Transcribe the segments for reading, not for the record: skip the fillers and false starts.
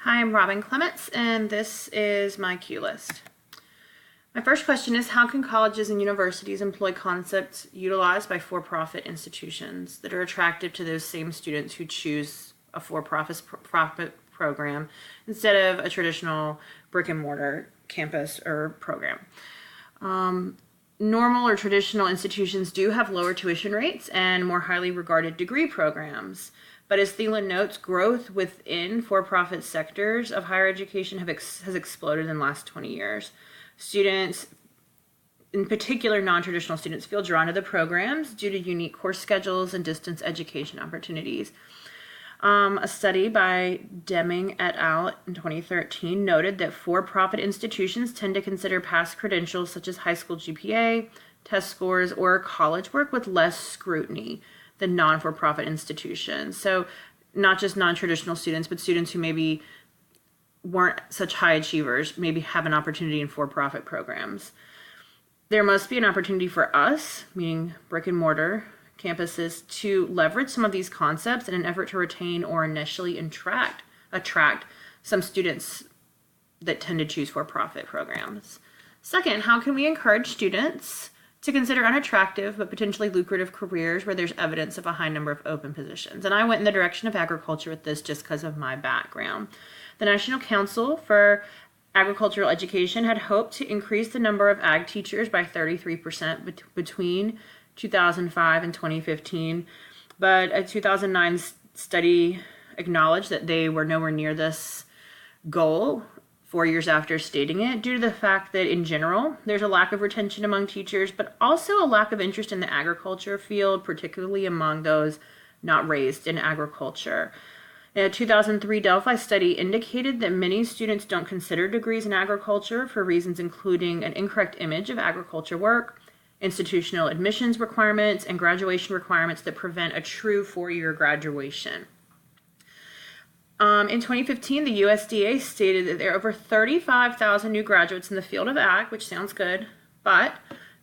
Hi, I'm Robin Clements, and this is my Q list. My first question is, how can colleges and universities employ concepts utilized by for-profit institutions that are attractive to those same students who choose a for-profit program instead of a traditional brick-and-mortar campus or program? Normal or traditional institutions do have lower tuition rates and more highly regarded degree programs. But as Thielen notes, growth within for-profit sectors of higher education has exploded in the last 20 years. Students, in particular non-traditional students, feel drawn to the programs due to unique course schedules and distance education opportunities. A study by Deming et al. In 2013 noted that for-profit institutions tend to consider past credentials such as high school GPA, test scores, or college work with less scrutiny than non-for-profit institutions. So not just non-traditional students, but students who maybe weren't such high achievers maybe have an opportunity in for-profit programs. There must be an opportunity for us, meaning brick and mortar campuses, to leverage some of these concepts in an effort to retain or initially attract some students that tend to choose for-profit programs. Second, how can we encourage students to consider unattractive but potentially lucrative careers where there's evidence of a high number of open positions? And I went in the direction of agriculture with this just because of my background. The National Council for Agricultural Education had hoped to increase the number of ag teachers by 33% between 2005 and 2015, but a 2009 study acknowledged that they were nowhere near this goal 4 years after stating it, due to the fact that in general there's a lack of retention among teachers, but also a lack of interest in the agriculture field, particularly among those not raised in agriculture. A 2003 Delphi study indicated that many students don't consider degrees in agriculture for reasons including an incorrect image of agriculture work, institutional admissions requirements, and graduation requirements that prevent a true four-year graduation. In 2015, the USDA stated that there are over 35,000 new graduates in the field of ag, which sounds good, but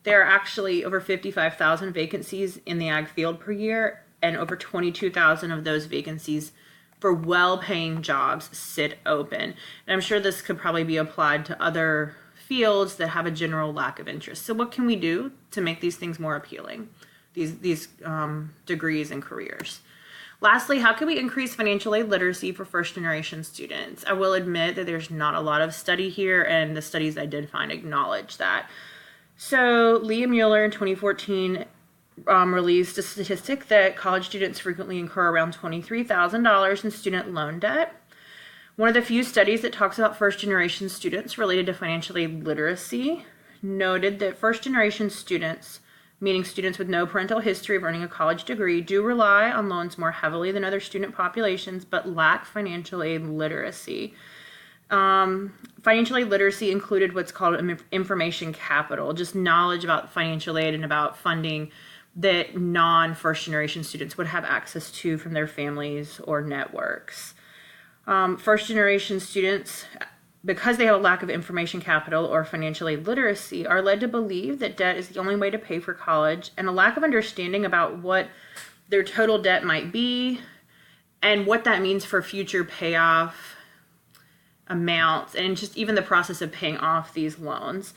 there are actually over 55,000 vacancies in the ag field per year, and over 22,000 of those vacancies for well-paying jobs sit open. And I'm sure this could probably be applied to other fields that have a general lack of interest. So what can we do to make these things more appealing, these degrees and careers? Lastly, how can we increase financial aid literacy for first-generation students? I will admit that there's not a lot of study here, and the studies I did find acknowledge that. So Leah Mueller in 2014 released a statistic that college students frequently incur around $23,000 in student loan debt. One of the few studies that talks about first-generation students related to financial aid literacy noted that first-generation students, meaning students with no parental history of earning a college degree, do rely on loans more heavily than other student populations, but lack financial aid literacy. Financial aid literacy included what's called information capital, just knowledge about financial aid and about funding that non-first generation students would have access to from their families or networks. First generation students, because they have a lack of information capital or financial aid literacy, are led to believe that debt is the only way to pay for college, and a lack of understanding about what their total debt might be and what that means for future payoff amounts and just even the process of paying off these loans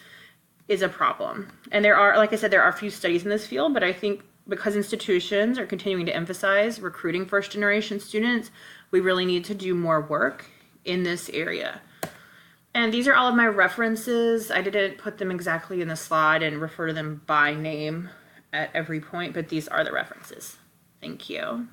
is a problem. And there are, like I said, there are a few studies in this field, but I think because institutions are continuing to emphasize recruiting first generation students, we really need to do more work in this area. And these are all of my references. I didn't put them exactly in the slide and refer to them by name at every point, but these are the references. Thank you.